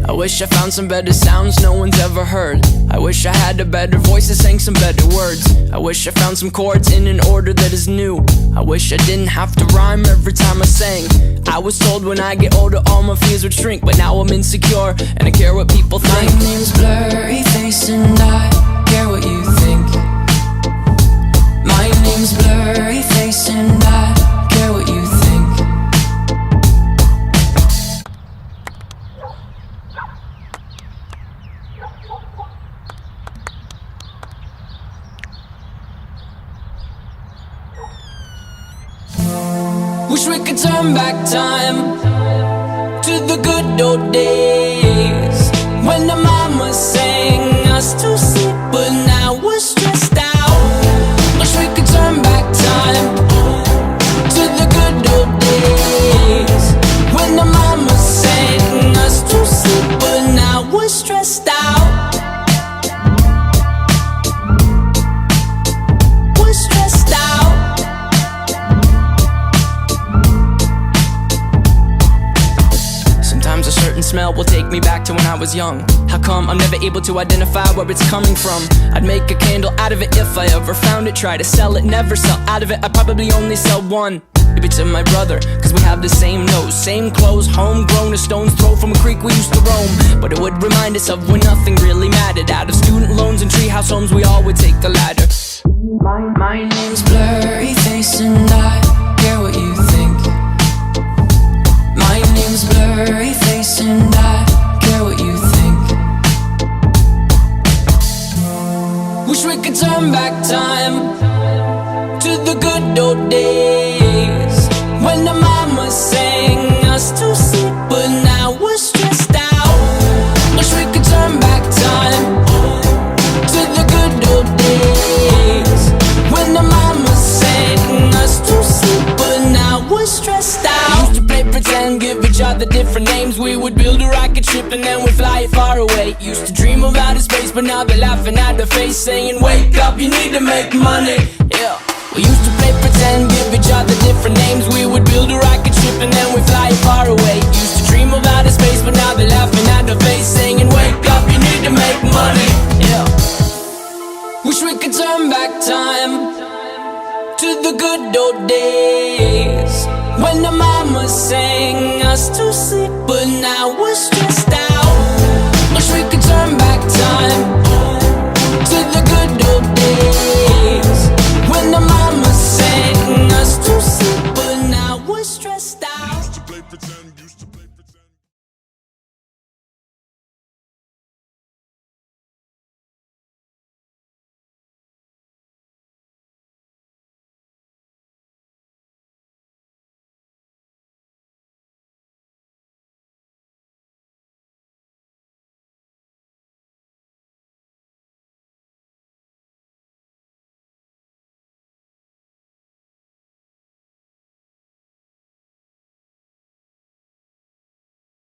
I wish I found some better sounds no one's ever heard. I wish I had a better voice that sang some better words. I wish I found some chords in an order that is new. I wish I didn't have to rhyme every time I sang. I was told when I get older all my fears would shrink, but now I'm insecure and I care what people think. My name's Blurryface and I care what you think. My name's Blurryface and I care what you think. Wish we could turn back time to the good old days when the mama sang us to sleep, but now we're stressed out. Wish we could turn back time to the good old days when the mama sang us to sleep, but now we're stressed out. We're stressed out. Sometimes a certain smell will take me back to when I was young. How come I'm never able to identify where it's coming from? I'd make a candle out of it if I ever found it. Try to sell it, never sell out of it. I'd probably only sell one. Maybe to my brother, cause we have the same nose, same clothes, homegrown, a stone's throw from a creek we used to roam. But it would remind us of when nothing really mattered. Out of student loans and treehouse homes, we all would take the ladder. My name's Blurryface and I care what you think. My name's Blurryface and I care what you think. Wish we could turn back time to the good old days when the mama sang us to sleep, but now we're stressed out. Wish we could turn back time to the good old days when the mama sang us to sleep, but now we're stressed out. Used to play pretend, give each other different names. We would build a rocket ship and then we'd fly it far away. Used to dream of outer space, but now they're laughing at the face, saying wake up, you need to make money. Yeah. We used to play pretend, give each other different names. We would build a rocket ship and then we'd fly it far away. Used to dream of outer space, but now they're laughing at the face, saying wake up, you need to make money. Yeah. Wish we could turn back time to the good old days when the mama sang us to sleep, but now we're stressed